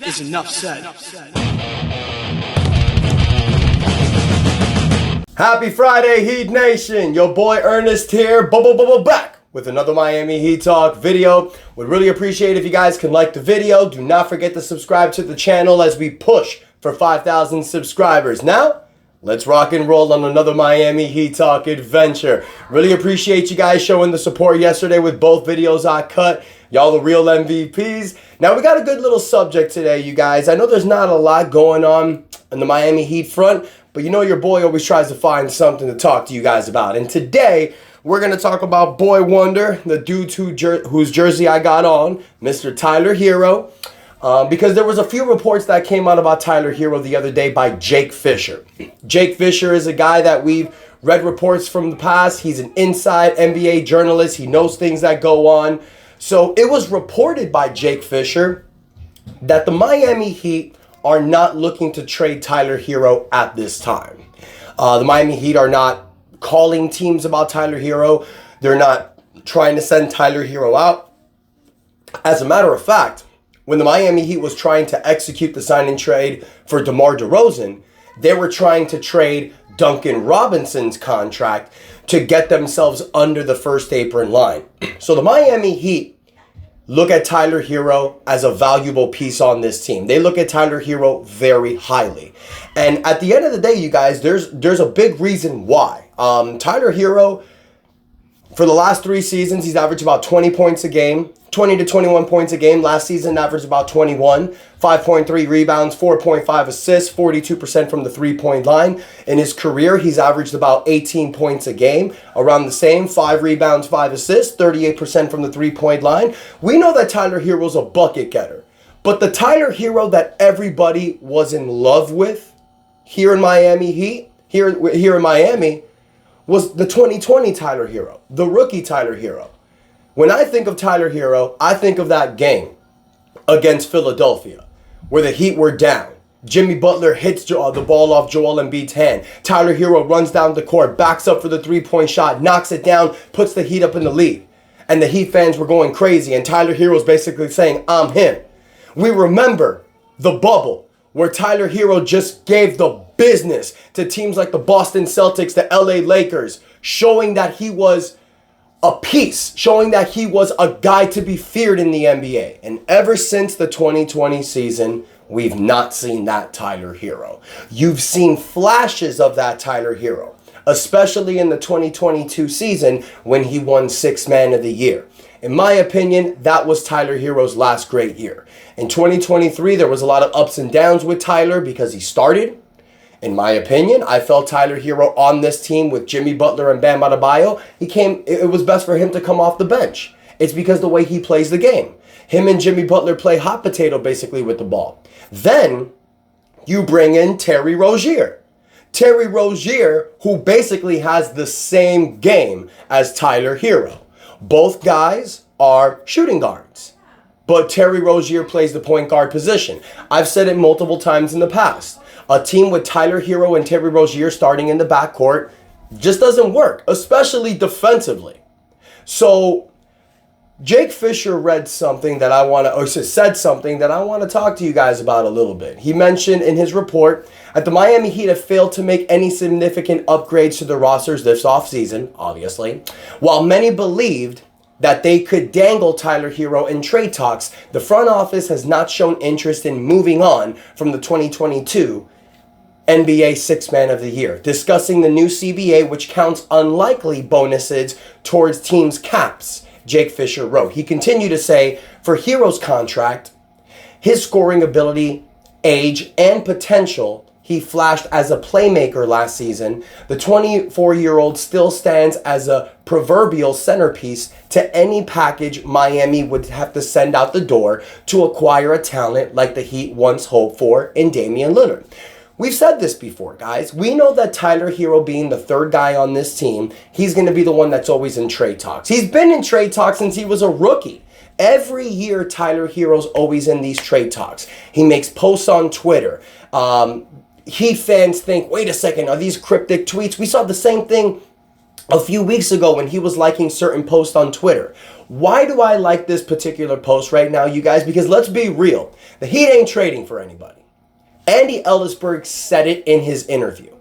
is enough said. Happy Friday, Heat Nation! Your boy Ernest here, back with another Miami Heat Talk video. Would really appreciate if you guys can like the video. Do not forget to subscribe to the channel as we push for 5,000 subscribers. Now, let's rock and roll on another Miami Heat Talk adventure. Really appreciate you guys showing the support yesterday with both videos I cut. Y'all the real MVPs. Now we got a good little subject today, you guys. I know there's not a lot going on the Miami Heat front, but you know your boy always tries to find something to talk to you guys about. And today, we're going to talk about Boy Wonder, the dude whose jersey I got on, Mr. Tyler Herro. Because there was a few reports that came out about Tyler Herro the other day by Jake Fisher. Jake Fisher is a guy that we've read reports from the past. He's an inside NBA journalist. He knows things that go on. So it was reported by Jake Fisher that the Miami Heat are not looking to trade Tyler Herro at this time. The Miami Heat are not calling teams about Tyler Herro. They're not trying to send Tyler Herro out. As a matter of fact, when the Miami Heat was trying to execute the sign and trade for DeMar DeRozan, they were trying to trade Duncan Robinson's contract to get themselves under the first apron line. So the Miami Heat look at Tyler Herro as a valuable piece on this team. They look at Tyler Herro very highly. And at the end of the day, you guys, there's a big reason why. Tyler Herro, for the last 3 seasons, he's averaged about 20 points a game, 20 to 21 points a game. Last season, averaged about 21, 5.3 rebounds, 4.5 assists, 42% from the three-point line. In his career, he's averaged about 18 points a game, around the same, 5 rebounds, 5 assists, 38% from the three-point line. We know that Tyler Herro's a bucket getter, but the Tyler Herro that everybody was in love with here in Miami Heat, here in Miami, was the 2020 Tyler Herro, the rookie Tyler Herro. When I think of Tyler Herro, I think of that game against Philadelphia where the Heat were down. Jimmy Butler hits the ball off Joel Embiid's hand. Tyler Herro runs down the court, backs up for the three-point shot, knocks it down, puts the Heat up in the lead. And the Heat fans were going crazy, and Tyler Herro's basically saying, I'm him. We remember the bubble where Tyler Herro just gave the business to teams like the Boston Celtics, the LA Lakers, showing that he was a piece, showing that he was a guy to be feared in the NBA. And ever since the 2020 season, we've not seen that Tyler Herro. You've seen flashes of that Tyler Herro, especially in the 2022 season when he won Sixth Man of the Year. In my opinion, that was Tyler Herro's last great year. In 2023, there was a lot of ups and downs with Tyler because he started. In my opinion, I felt Tyler Herro on this team with Jimmy Butler and Bam Adebayo, it was best for him to come off the bench. It's because the way he plays the game. Him and Jimmy Butler play hot potato basically with the ball. Then you bring in Terry Rozier. Terry Rozier, who basically has the same game as Tyler Herro. Both guys are shooting guards, but Terry Rozier plays the point guard position. I've said it multiple times in the past. A team with Tyler Herro and Terry Rozier starting in the backcourt just doesn't work, especially defensively. So Jake Fisher said something that I want to talk to you guys about a little bit. He mentioned in his report that the Miami Heat have failed to make any significant upgrades to the rosters this offseason, obviously. While many believed that they could dangle Tyler Herro in trade talks, the front office has not shown interest in moving on from the 2022 NBA Sixth Man of the Year, discussing the new CBA, which counts unlikely bonuses towards teams' caps, Jake Fisher wrote. He continued to say, for Herro's contract, his scoring ability, age, and potential, he flashed as a playmaker last season. The 24-year-old still stands as a proverbial centerpiece to any package Miami would have to send out the door to acquire a talent like the Heat once hoped for in Damian Lillard. We've said this before, guys. We know that Tyler Herro being the third guy on this team, he's going to be the one that's always in trade talks. He's been in trade talks since he was a rookie. Every year, Tyler Herro's always in these trade talks. He makes posts on Twitter. Heat fans think, wait a second, are these cryptic tweets? We saw the same thing a few weeks ago when he was liking certain posts on Twitter. Why do I like this particular post right now, you guys? Because let's be real. The Heat ain't trading for anybody. Andy Ellisberg said it in his interview.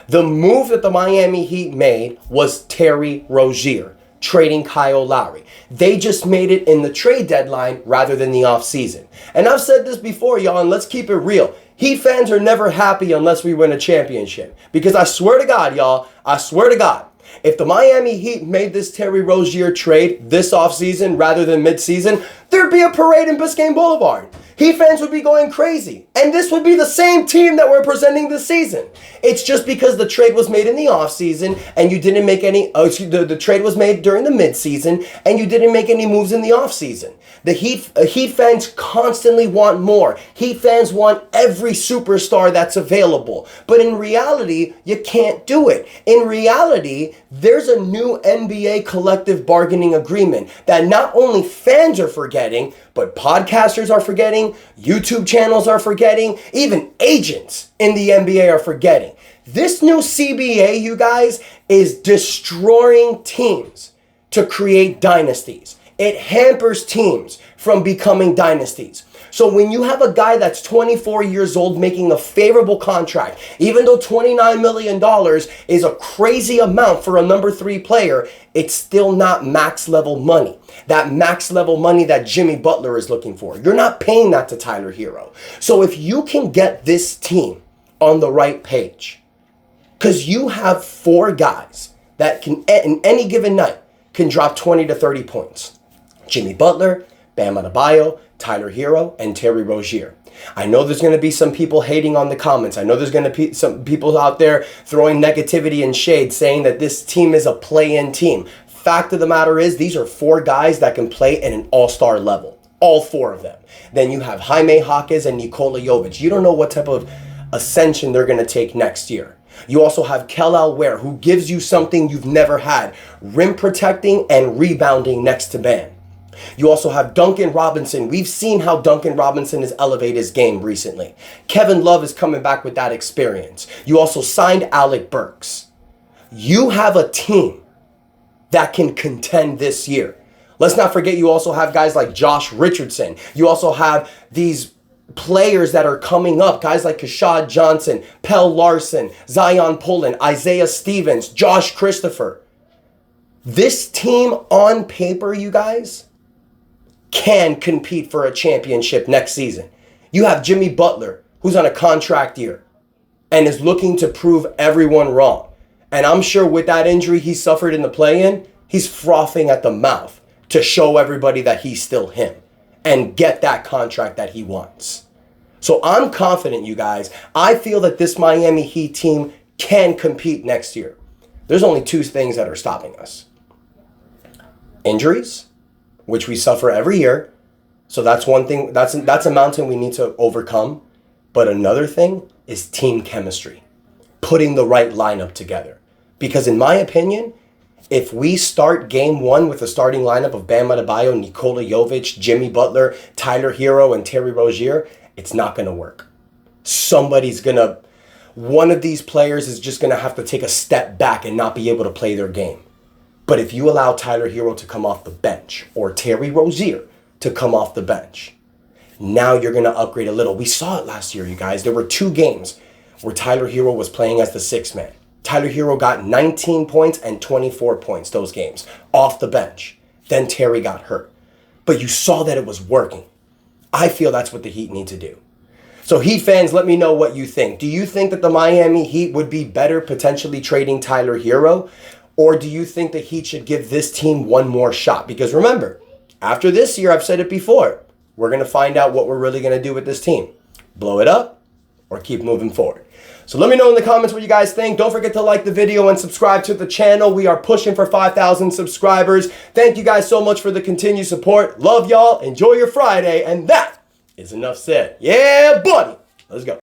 The move that the Miami Heat made was Terry Rozier, trading Kyle Lowry. They just made it in the trade deadline rather than the offseason. And I've said this before, y'all, and let's keep it real. Heat fans are never happy unless we win a championship. Because I swear to God, y'all, I swear to God, if the Miami Heat made this Terry Rozier trade this offseason rather than midseason, there'd be a parade in Biscayne Boulevard. Heat fans would be going crazy. And this would be the same team that we're presenting this season. It's just because the trade was made in the offseason and you didn't make any, the trade was made during the midseason and you didn't make any moves in the offseason. The Heat fans constantly want more. Heat fans want every superstar that's available. But in reality, you can't do it. In reality, there's a new NBA collective bargaining agreement that not only fans are forgetting, but podcasters are forgetting, YouTube channels are forgetting, even agents in the NBA are forgetting. This new CBA, you guys, is destroying teams to create dynasties. It hampers teams from becoming dynasties. So when you have a guy that's 24 years old making a favorable contract, even though $29 million is a crazy amount for a number 3 player, it's still not max level money. That max level money that Jimmy Butler is looking for. You're not paying that to Tyler Herro. So if you can get this team on the right page, because you have 4 guys that can, in any given night, can drop 20 to 30 points. Jimmy Butler, Bam Adebayo, Tyler Herro, and Terry Rozier. I know there's going to be some people hating on the comments. I know there's going to be some people out there throwing negativity and shade saying that this team is a play-in team. Fact of the matter is, these are 4 guys that can play at an all-star level. All 4 of them. Then you have Jaime Jaquez and Nikola Jovic. You don't know what type of ascension they're going to take next year. You also have Kel'el Ware, who gives you something you've never had. Rim protecting and rebounding next to Bam. You also have Duncan Robinson. We've seen how Duncan Robinson has elevated his game recently. Kevin Love is coming back with that experience. You also signed Alec Burks. You have a team that can contend this year. Let's not forget you also have guys like Josh Richardson. You also have these players that are coming up, guys like Kashad Johnson, Pell Larson, Zion Pullen, Isaiah Stevens, Josh Christopher. This team on paper, you guys, can compete for a championship next season. You have Jimmy Butler, who's on a contract year and is looking to prove everyone wrong. And I'm sure with that injury he suffered in the play-in, he's frothing at the mouth to show everybody that he's still him and get that contract that he wants. So I'm confident, you guys. I feel that this Miami Heat team can compete next year. There's only 2 things that are stopping us. Injuries, which we suffer every year. So that's one thing, that's a mountain we need to overcome. But another thing is team chemistry, putting the right lineup together. Because in my opinion, if we start game 1 with a starting lineup of Bam Adebayo, Nikola Jovic, Jimmy Butler, Tyler Herro, and Terry Rozier, it's not going to work. One of these players is just going to have to take a step back and not be able to play their game. But if you allow Tyler Herro to come off the bench or Terry Rozier to come off the bench, now you're going to upgrade a little. We saw it last year, you guys. There were 2 games where Tyler Herro was playing as the 6th man. Tyler Herro got 19 points and 24 points those games off the bench. Then Terry got hurt. But you saw that it was working. I feel that's what the Heat need to do. So Heat fans, let me know what you think. Do you think that the Miami Heat would be better potentially trading Tyler Herro? Or do you think the Heat should give this team one more shot? Because remember, after this year, I've said it before, we're going to find out what we're really going to do with this team. Blow it up or keep moving forward. So let me know in the comments what you guys think. Don't forget to like the video and subscribe to the channel. We are pushing for 5,000 subscribers. Thank you guys so much for the continued support. Love y'all. Enjoy your Friday. And that is enough said. Yeah, buddy. Let's go.